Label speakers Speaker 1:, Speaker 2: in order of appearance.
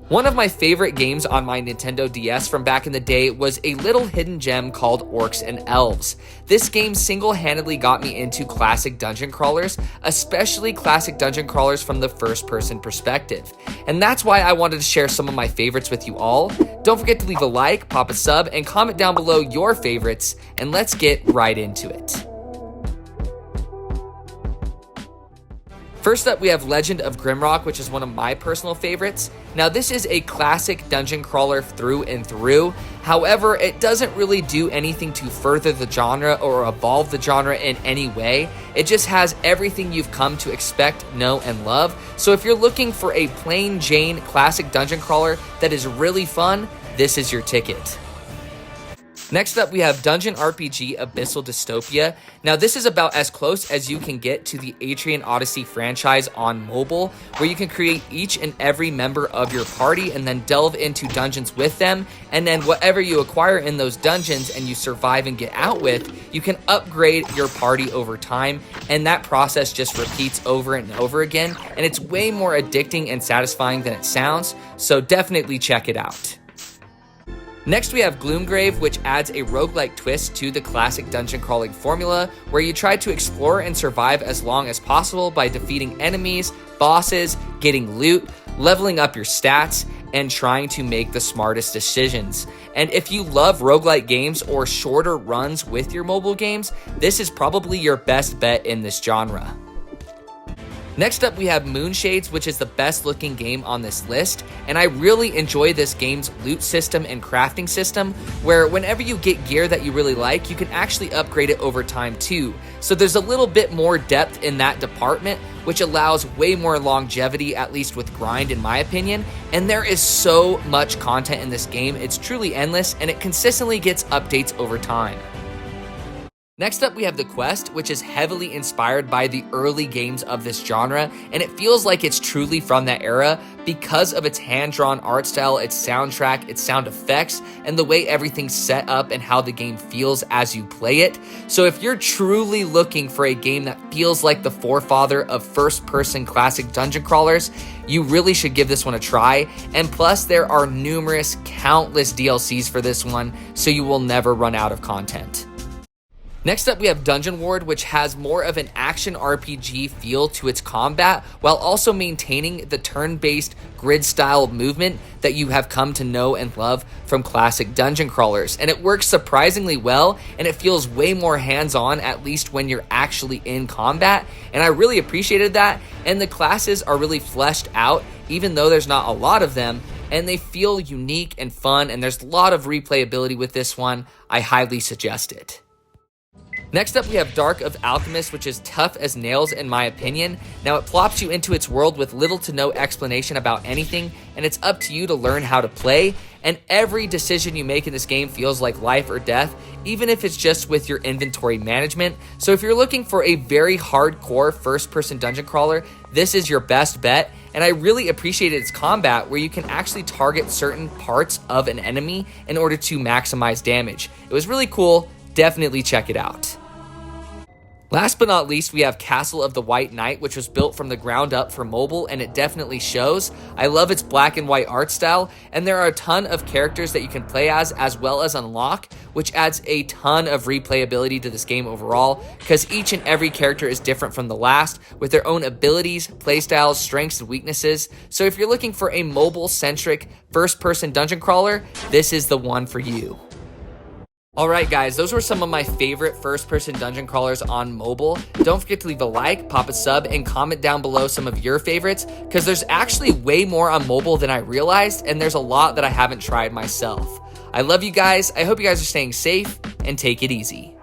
Speaker 1: One of my favorite games on my Nintendo DS from back in the day was a little hidden gem called Orcs and Elves. This game single-handedly got me into classic dungeon crawlers, especially classic dungeon crawlers from the first-person perspective. And that's why I wanted to share some of my favorites with you all. Don't forget to leave a like, pop a sub, and comment down below your favorites, and let's get right into it. First up, we have Legend of Grimrock, which is one of my personal favorites. Now, this is a classic dungeon crawler through and through. However, it doesn't really do anything to further the genre or evolve the genre in any way. It just has everything you've come to expect, know, and love. So if you're looking for a plain Jane classic dungeon crawler that is really fun, this is your ticket. Next up, we have Dungeon RPG Abyssal Dystopia. Now, this is about as close as you can get to the Atrian Odyssey franchise on mobile, where you can create each and every member of your party and then delve into dungeons with them, and then whatever you acquire in those dungeons and you survive and get out with, you can upgrade your party over time, and that process just repeats over and over again, and it's way more addicting and satisfying than it sounds, so definitely check it out. Next, we have Gloomgrave, which adds a roguelike twist to the classic dungeon crawling formula, where you try to explore and survive as long as possible by defeating enemies, bosses, getting loot, leveling up your stats, and trying to make the smartest decisions. And if you love roguelike games or shorter runs with your mobile games, this is probably your best bet in this genre. Next up, we have Moonshades, which is the best looking game on this list, and I really enjoy this game's loot system and crafting system, where whenever you get gear that you really like, you can actually upgrade it over time too. So there's a little bit more depth in that department, which allows way more longevity, at least with grind in my opinion, and there is so much content in this game, it's truly endless, and it consistently gets updates over time. Next up, we have The Quest, which is heavily inspired by the early games of this genre, and it feels like it's truly from that era because of its hand-drawn art style, its soundtrack, its sound effects, and the way everything's set up and how the game feels as you play it. So if you're truly looking for a game that feels like the forefather of first-person classic dungeon crawlers, you really should give this one a try. And plus, there are countless DLCs for this one, so you will never run out of content. Next up, we have Dungeon Ward, which has more of an action RPG feel to its combat, while also maintaining the turn-based grid-style movement that you have come to know and love from classic dungeon crawlers. And it works surprisingly well, and it feels way more hands-on, at least when you're actually in combat, and I really appreciated that. And the classes are really fleshed out, even though there's not a lot of them, and they feel unique and fun, and there's a lot of replayability with this one. I highly suggest it. Next up, we have Dark of Alchemist, which is tough as nails in my opinion. Now, it plops you into its world with little to no explanation about anything, and it's up to you to learn how to play, and every decision you make in this game feels like life or death, even if it's just with your inventory management. So if you're looking for a very hardcore first-person dungeon crawler, this is your best bet, and I really appreciated its combat, where you can actually target certain parts of an enemy in order to maximize damage. It was really cool. Definitely check it out. Last but not least, we have Castle of the White Knight, which was built from the ground up for mobile, and it definitely shows. I love its black and white art style, and there are a ton of characters that you can play as well as unlock, which adds a ton of replayability to this game overall, because each and every character is different from the last, with their own abilities, playstyles, strengths, and weaknesses. So if you're looking for a mobile-centric, first-person dungeon crawler, this is the one for you. Alright guys, those were some of my favorite first-person dungeon crawlers on mobile. Don't forget to leave a like, pop a sub, and comment down below some of your favorites, because there's actually way more on mobile than I realized, and there's a lot that I haven't tried myself. I love you guys, I hope you guys are staying safe, and take it easy.